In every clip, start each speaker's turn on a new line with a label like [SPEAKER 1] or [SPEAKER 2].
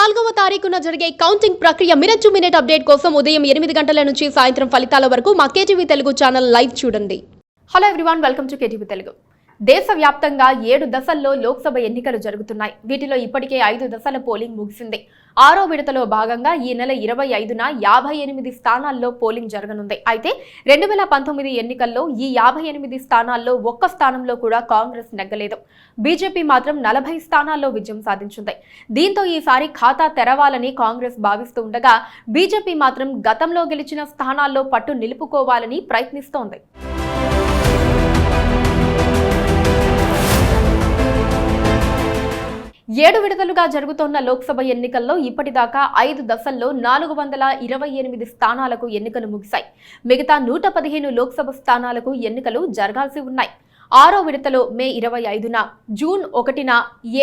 [SPEAKER 1] 4వ తారీఖున జరిగే కౌంటింగ్ ప్రక్రియ మినిట్ టు మినిట్ అప్డేట్ కోసం ఉదయం 8 గంటల నుంచి సాయంత్రం ఫలితాల వరకు మా కేటీవీ తెలుగు ఛానల్ లైవ్ చూడండి. Hello everyone, welcome to KTV Telugu. దేశవ్యాప్తంగా 7 దశల్లో లోక్సభ ఎన్నికలు జరుగుతున్నాయి. వీటిలో ఇప్పటికే 5 దశల పోలింగ్ ముగిసింది. 6వ విడతలో భాగంగా ఈ నెల 25న 58 స్థానాల్లో పోలింగ్ జరగనుంది. అయితే 2019 ఎన్నికల్లో ఈ 58 స్థానాల్లో ఒక్క స్థానంలో కూడా కాంగ్రెస్ నెగ్గలేదు. బీజేపీ మాత్రం 40 స్థానాల్లో విజయం సాధించింది. దీంతో ఈసారి ఖాతా తెరవాలని కాంగ్రెస్ భావిస్తూ ఉండగా, బీజేపీ మాత్రం గతంలో గెలిచిన స్థానాల్లో పట్టు నిలుపుకోవాలని ప్రయత్నిస్తోంది. ఏడు విడతలుగా జరుగుతోన్న లోక్సభ ఎన్నికల్లో ఇప్పటిదాకా 5 దశల్లో 428 స్థానాలకు ఎన్నికలు ముగిశాయి. మిగతా 115 లోక్సభ స్థానాలకు ఎన్నికలు జరగాల్సి ఉన్నాయి. 6వ విడతలో మే 25న, జూన్ 1న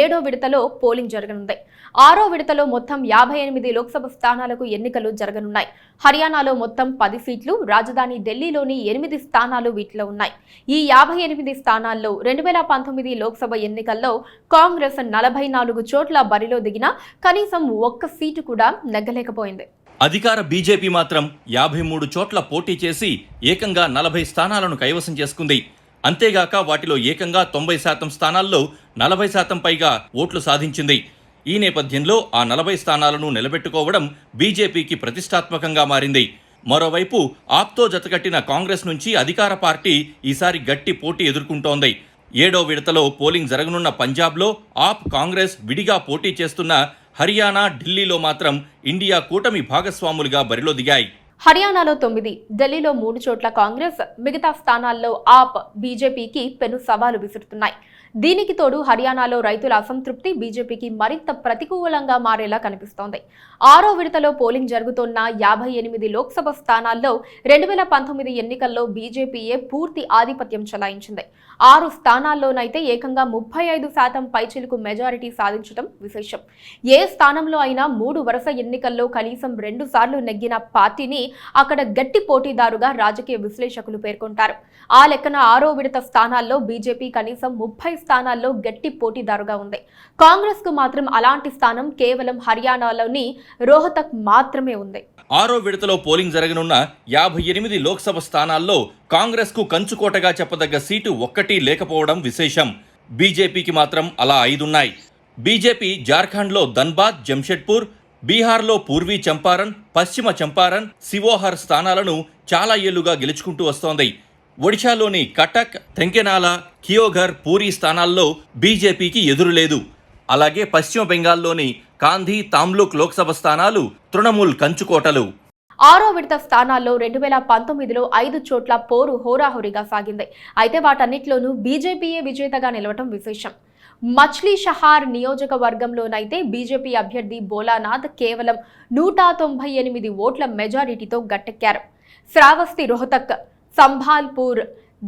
[SPEAKER 1] 7వ విడతలో పోలింగ్ జరగనుంది. 6వ విడతలో మొత్తం 58 లోక్సభ స్థానాలకు ఎన్నికలు జరగనున్నాయి. హర్యానాలో మొత్తం 10 సీట్లు, రాజధాని ఢిల్లీలోని 8 స్థానాలు వీటిలో ఉన్నాయి. ఈ 58 స్థానాల్లో 2019 లోక్సభ ఎన్నికల్లో కాంగ్రెస్ 44 చోట్ల బరిలో దిగినా కనీసం ఒక్క సీటు కూడా నెగ్గలేకపోయింది.
[SPEAKER 2] అధికార బీజేపీ మాత్రం 53 చోట్ల పోటీ చేసి ఏకంగా 40 స్థానాలను కైవసం చేసుకుంది. అంతేగాక వాటిలో ఏకంగా 90% స్థానాల్లో 40% పైగా ఓట్లు సాధించింది. ఈ నేపథ్యంలో ఆ 40 స్థానాలను నిలబెట్టుకోవడం బీజేపీకి ప్రతిష్టాత్మకంగా మారింది. మరోవైపు ఆప్తో జతకట్టిన కాంగ్రెస్ నుంచి అధికార పార్టీ ఈసారి గట్టి పోటీ ఎదుర్కొంటోంది. 7వ విడతలో పోలింగ్ జరగనున్న పంజాబ్లో ఆప్, కాంగ్రెస్ విడిగా పోటీ చేస్తున్న హర్యానా, ఢిల్లీలో మాత్రం ఇండియా కూటమి భాగస్వాములుగా బరిలో దిగాయి.
[SPEAKER 1] హర్యానాలో 9, ఢిల్లీలో 3 చోట్ల కాంగ్రెస్, మిగతా స్థానాల్లో ఆప్, బీజేపీకి పెను సవాలు విసురుతున్నాయి. దీనికి తోడు హర్యానాలో రైతుల అసంతృప్తి బీజేపీకి మరింత ప్రతికూలంగా మారేలా కనిపిస్తోంది. 6వ విడతలో పోలింగ్ జరుగుతున్న 58 లోక్సభ స్థానాల్లో 2019 ఎన్నికల్లో బీజేపీయే పూర్తి ఆధిపత్యం చెలాయించింది. 6 స్థానాల్లోనైతే ఏకంగా 35% పైచిలుకు మెజారిటీ సాధించడం విశేషం. ఏ స్థానంలో అయినా 3 వరుస ఎన్నికల్లో కనీసం 2 సార్లు నెగ్గిన పార్టీని అక్కడ గట్టి పోటీదారుగా రాజకీయ విశ్లేషకులు పేర్కొంటారు. ఆ లెక్కన 6వ విడత స్థానాల్లో బీజేపీ కనీసం 30 స్థానాల్లో గట్టి పోటీదారుగా ఉంది. కాంగ్రెస్ కు మాత్రం అలాంటి స్థానం కేవలం హర్యానాలోని రోహతక్ మాత్రమే ఉంది.
[SPEAKER 2] 6వ విడతలో పోలింగ్ జరగనున్న 58 లోక్సభ స్థానాల్లో కాంగ్రెస్ కు కంచుకోటగా చెప్పదగ్గ సీటు ఒక్కటి లేకపోవడం విశేషం. బీజేపీకి మాత్రం అలా 5 ఉన్నాయి. బీజేపీ జార్ఖండ్లో ధన్బాద్, జంషెడ్పూర్, బీహార్లో పూర్వీ చంపారన్, పశ్చిమ చంపారన్, సివోహర్ స్థానాలను చాలా ఏళ్లుగా గెలుచుకుంటూ వస్తోంది. ఒడిశాలోని కటక్, తెంకెనాల, కియోఘర్, పూరీ స్థానాల్లో బీజేపీకి ఎదురులేదు. అలాగే పశ్చిమ బెంగాల్లోని కాంధీ, తామ్లూక్ లోక్సభ స్థానాలు తృణమూల్ కంచుకోటలు.
[SPEAKER 1] 6వ విడత స్థానాల్లో 2019లో 5 చోట్ల పోరు హోరాహోరీగా సాగింది. అయితే వాటన్నిటిలోనూ బీజేపీయే విజేతగా నిలవటం విశేషం. మచ్లీ షహార్ నియోజకవర్గంలోనైతే బీజేపీ అభ్యర్థి భోలానాథ్ కేవలం 198 ఓట్ల మెజారిటీతో గట్టెక్కారు. శ్రావస్తి, రోహతక్, సంభాల్పూర్,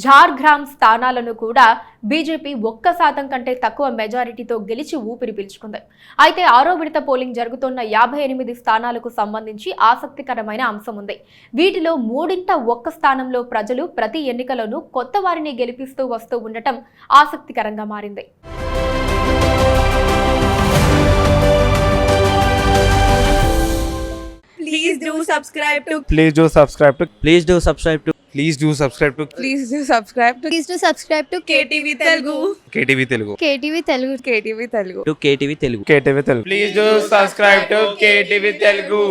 [SPEAKER 1] ఝార్గ్రామ్ స్థానాలను కూడా బీజేపీ 1% కంటే తక్కువ మెజారిటీతో గెలిచి ఊపిరి పీల్చుకుంది. అయితే 6వ విడత పోలింగ్ జరుగుతున్న 58 స్థానాలకు సంబంధించి ఆసక్తికరమైన అంశం ఉంది. వీటిలో 3 స్థానంలో ప్రజలు ప్రతి ఎన్నికలోనూ కొత్త వారిని గెలిపిస్తూ వస్తూ ఉండటం ఆసక్తికరంగా మారింది.
[SPEAKER 3] Please do subscribe to
[SPEAKER 4] Please do subscribe to
[SPEAKER 5] Please do subscribe to
[SPEAKER 4] Please do subscribe to
[SPEAKER 3] Please do subscribe to
[SPEAKER 6] Please do subscribe to
[SPEAKER 3] KTV Telugu.
[SPEAKER 4] KTV Telugu.
[SPEAKER 6] KTV Telugu.
[SPEAKER 3] KTV Telugu.
[SPEAKER 5] KTV Telugu.
[SPEAKER 4] KTV Telugu. Please do subscribe to KTV Telugu.